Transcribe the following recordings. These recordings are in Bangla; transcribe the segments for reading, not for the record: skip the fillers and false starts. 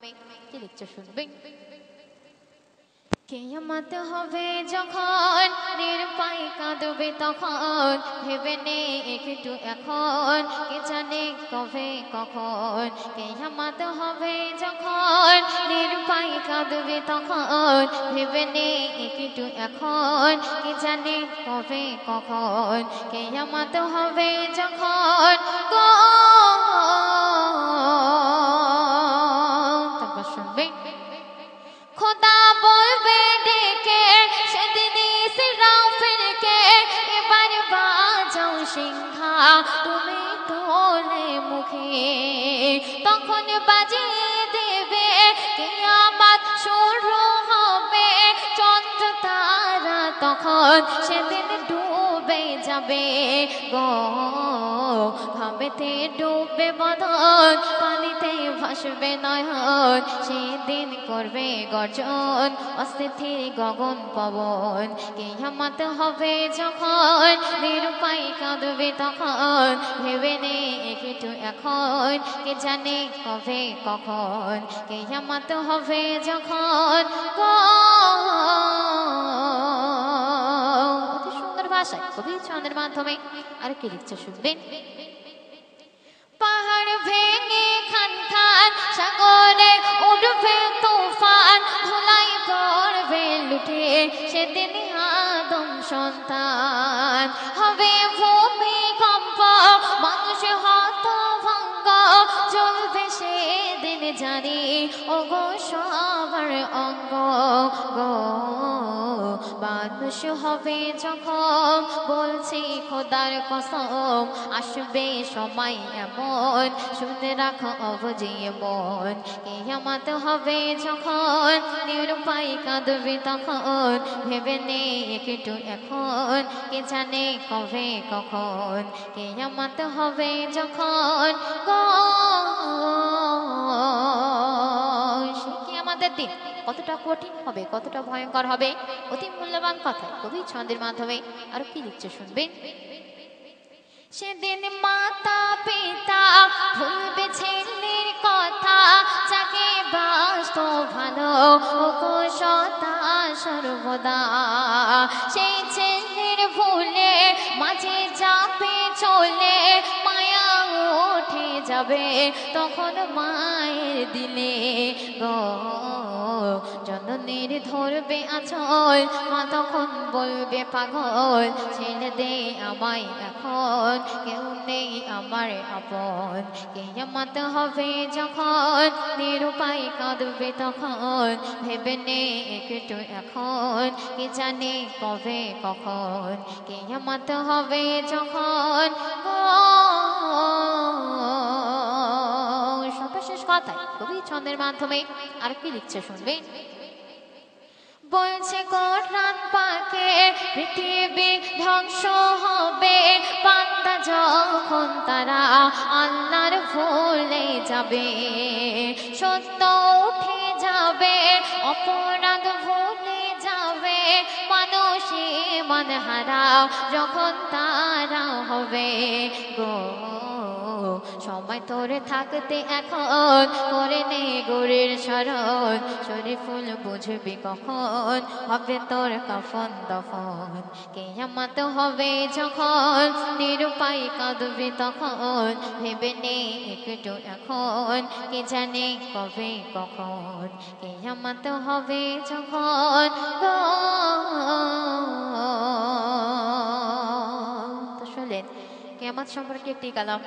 কি লিখছে শুনবে। কিয়ামত হবে যখন নির্ভয় কাঁদবে তখন ভেবে নে একটু এখন কে জানে কবে কখন। কিয়ামত হবে যখন নির্ভয় কাঁদবে তখন ভেবে নে একটু এখন কে জানে কবে কখন। কিয়ামত হবে যখন তারপর শুনবে। খোদা বলবে ডেকে সেদিন ইসরাফিলকে এবার বাজাও সিংহা তুমি তোলে মুখে। তখন বাজিয়ে দেবে কিয়ামত শুরু হবে চন্দ্র তারা তখন সেদিন ডুবে যাবে গো। ঘামেতে ডুবে বদন পানিতে ভাসবে নয়ন সেদিন করবে গর্জন অস্থির গগন পবন। কিয়ামত হবে যখন নিরুপায় কাঁদবে তখন ভেবে নে একটু এখন কে জানে কবে কখন। কিয়ামত হবে যখন অতি সুন্দর ভাষায় কবি ছন্দের মাধ্যমে আর কি লিখছে শুনবেন। পাহাড় ভেঙে খান খান সাগরে উঠবে তুফান ধুলাই পড়বে লুটে সেদিন আদম সন্তান। হবে ভূমিকম্প মানুষ হতভঙ্গ জ্বলবে সেদিন জানি ওগো সবার অঙ্গ গো। মানুষ হবে যখন বলছি খোদার কসম আসবে সময় এমন শুনে রাখো অবুঝিয়ে মন। কিয়ামত হবে যখন নিরুপায় কাঁদবে তখন ভেবে নে একটু এখন কে জানে কবে কখন। কিয়ামত হবে যখন কিয়ামতের দিন কতটা কঠিন হবে কতটা ভয়ঙ্কর হবে অতি মূল্যবান কথায় কবি ছন্দের মাধ্যমে আরো কি লিখছে শুনবেন। সেদিন মাতা পিতা ভুলবে ছেলের কথা যাকে বাসত ভালো ওগো সদা সর্বদা। সেই ছেলের ভুলে মাঝে যাবে চলে মায়া উঠে যাবে তখন মায়ের দিলে গো। জননীর ধরবে আঁচল মা তখন বলবে পাগল ছেড়ে দে আমায় এখন কেউ নেই আমার আপন। কিয়ামত হবে যখন নিরুপায় কাঁদবে তখন ভেবে নে একটু এখন কে জানে কবে কখন। কিয়ামত হবে যখন সর্বশেষ কথায় কবি ছন্দের মাধ্যমে আর কি লিখছে শুনবে। বলছে কোরআন পাকে পৃথিবী ধ্বংস হবে বান্দা যখন তারা আল্লাহর ভুলে যাবে। সত্য উঠে যাবে অপরাধ ভুলে যাবে মানুষ মান হারা যখন তারা হবে গো। সময় তোরে থাকতে এখন করে নে গোরের শরণ শরীফুল বুঝবি কখন হবে তোর কাফন দফন। কিয়ামত হবে যখন নিরুপায় কাঁদবে তখন ভেবে নে একটু এখন কে জানে কবে কখন। কিয়ামত হবে যখন তো শুনলেন কিয়ামত সম্পর্কে একটি কালাম।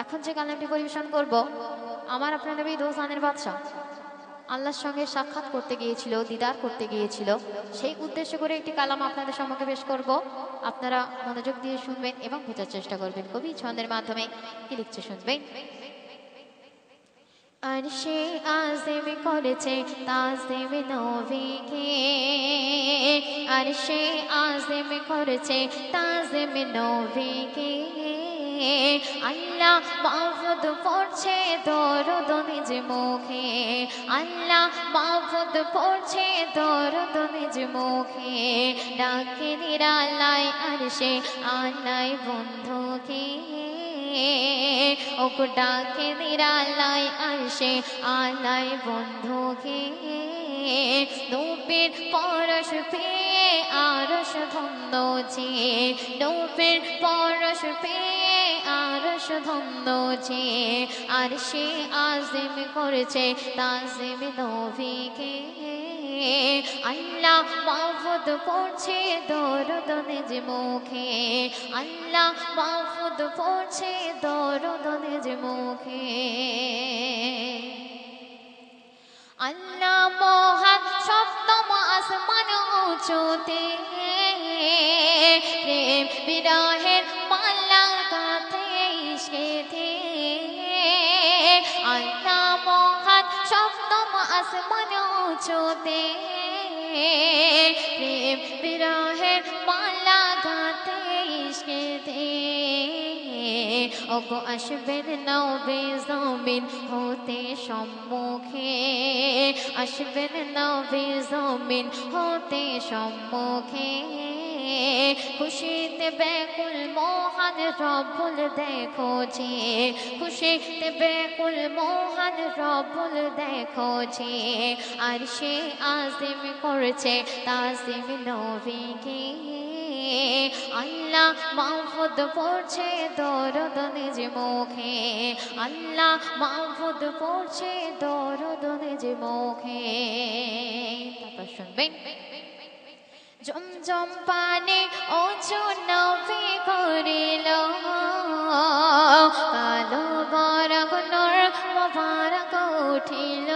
এখন যে কালামটি পরিবেশন করব আমার আপনার নবী দোজানের বাদশা আল্লাহর সঙ্গে সাক্ষাৎ করতে গিয়েছিল দিদার করতে গিয়েছিল সেই উদ্দেশ্য করে একটি কালাম আপনাদের সম্মুখে পেশ করব। আপনারা মনোযোগ দিয়ে শুনবেন এবং বোঝার চেষ্টা করবেন কবি ছন্দের মাধ্যমে কি লিখছে শুনবেন। আরশে আযম করেছে তাজিম নবীকে আরশে আযম করেছে তাজিম নবীকে। আল্লাহ মাহফুজ পড়ছে দরুদ নিজ মুখে আল্লাহ মাহফুজ পড়ছে দরুদ নিজ মুখে। ডাকে নিরালায় আরশে আল্লাহ বন্ধুকে ওগো ডাকে নিরালায় আসে আলায় বন্ধুকে নূরের পরশ পেয়ে আরশ ধন্য যে নূরের পরশ পেয়ে আরশ ধন্য যে আর সে আজিম করেছে তাজিম নবীকে আল্লাহ মাহফুজ পড়ছে দরুদ নিজ মুখে আল্লাহ মাহফুজ পড়ছে দরুদ নিজ মুখে আল্লাহ মহান সপ্তম আসমান উঁচুতে প্রেম বিরহের মালা গাঁথে ইশকেতে আল্লাহ মহান সপ্তম আসমান উঁচুতে প্রেম বিরহের মালা গাঁথে ইশকেতে ওগো আসবেন নবী জমিন হতে সম্মুখে আসবেন নবী জমিন হতে সম্মুখে খুশিতে ব্যাকুল মহান রব্বুল দেখো যে খুশিতে ব্যাকুল মহান রব্বুল দেখো যে আর সে আজিম করেছে তাজিম নবীকে আল্লাহ মাহফুজ পড়ছে দরুদ নিজ মুখে আল্লাহ মাহফুজ পড়ছে দরুদ নিজ মুখে তারপর শুনবেন জমজম পানে ওযু নবী করিল কালো বরক নূর মুবারক উঠিল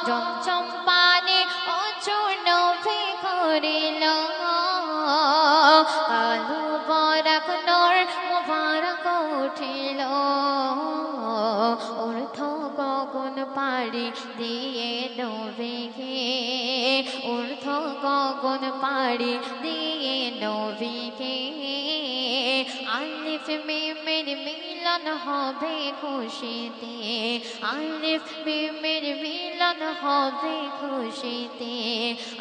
জমজম পানে ওযু নবী করিল কালো বরক নূর মুবারক উঠিল অর্থ গগন পাড়ি দিয়ে নবীকে অর্থ গগন পাড়ি দিয়ে নবীকে আলিফ মিমের মিলন হবে খুশিতে আলিফ মিমের মিলন হবে খুশিতে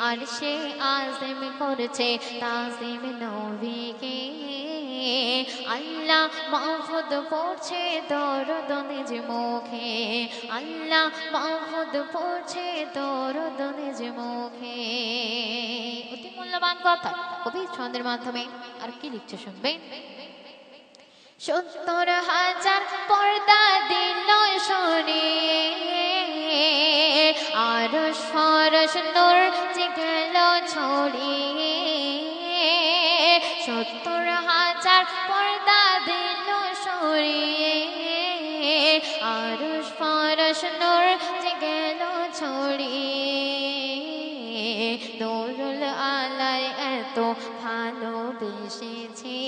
আর সে আজিম করছে তাজিম নবীকে আল্লাহ মাহফুজ পড়ছে দরুদ নিজ মুখে আল্লাহ মাহফুজ পড়ছে দরুদ নিজ মুখে অতি মূল্যবান কথা কবি ছন্দের মাধ্যমে আর কি লিখছে শুনবেন ৭০,০০০ পর্দা দিল সরিয়ে আরশ ফরশ নূর যে গেল ছড়িয়ে ৭০,০০০ পর্দা দিল সরিয়ে আরশ ফরশ নূর যে গেল ছড়িয়ে নূরুল আলায় এত ভালোবেসেছে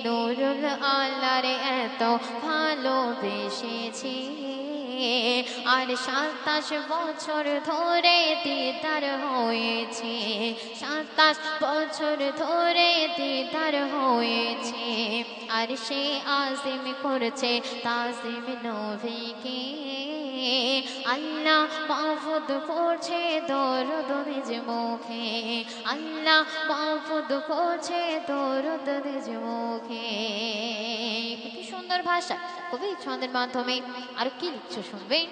নূরুল আলারে এত ভালোবেসেছে আর ২৭ বছর ধরে দিদার হয়েছে ২৭ বছর ধরে দিদার হয়েছে আর সে আজিম করছে তাজিম নবীকে আল্লাহ মাহফুজ পড়ছে দরুদ নিজ মুখে আল্লাহ মাহফুজ পড়ছে দরুদ নিজ মুখে কি সুন্দর ভাষা কবি ছন্দের মাধ্যমে আর কি লিখছে শুনবেন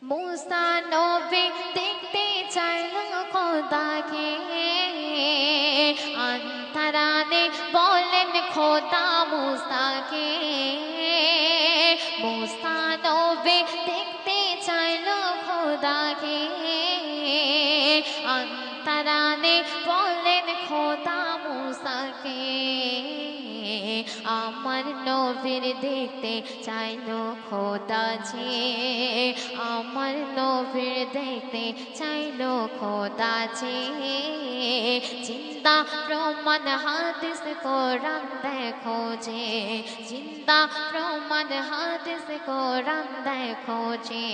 মুসা নবী দেখতে চাইল খোদাকে আন্তরানে বলেন খোদা মুসাকে মুসা নবী দেখতে চাইল খোদাকে অন্তরানে বলেন খোদা মুসাকে আমার নবীর দেখতে চাইলো খোদা যে আমার নবীর দেখতে চাইলো খোদা যে জিন্দা প্রমাণ হাদিস কোরআন দেখো যে জিন্দা প্রমাণ হাদিস কোরআন দেখো যে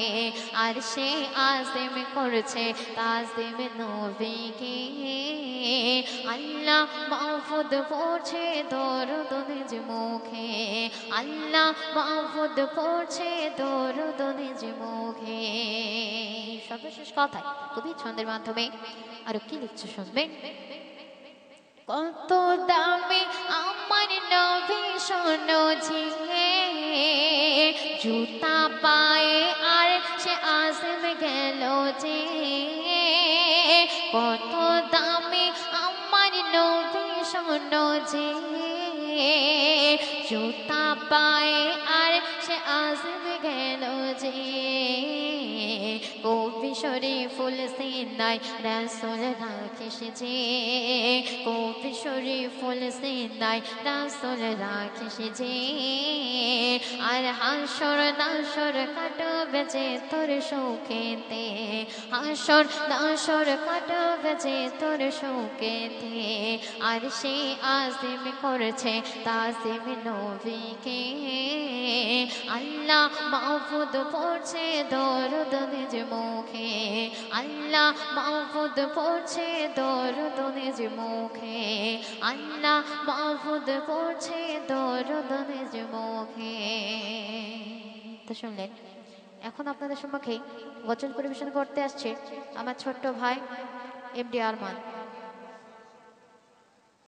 আর সে আজিম করছে তাজিম নবীকে আল্লাহ মাহফুজ পড়ছে দরুদ নিজ মুখে আল্লাহ মাহফুজ পড়ছে দরুদ নিজ মুখে সর্বশেষ কথায় কবি ছন্দের মাধ্যমে আরো কি লিখছে শুনবেন কত দামি আমার নবী শোনো ঝিঙে জুতা পায়ে আর সে আসবে গেল যে কত দামি আমার নবী শোনো যে জুতা পায়ে আর সে আসবে গেল যে কবি শরীফুল সিনাই রাসূল রাখিস যে কবি শরীফুল সিনাই রাসূল রাখিস যে আর হাসর নাসর কাটবে যে তোর শোকেতে হাসর নাসর কাটবে যে তোর শোকেতে আর সে আজিম করছে তাজিম নবীকে আল্লাহ মাহফুজ পড়ছে দরুদ নিজ মুখে আল্লাহ মাহফুজ পড়ছে দরুদ নিজ মুখে আল্লাহ মাহফুজ পড়ছে দরুদ নিজ মুখে। তো শুনলেন, এখন আপনাদের সম্মুখে গজল পরিবেশন করতে আসছে আমার ছোট্ট ভাই এমডি আরমান।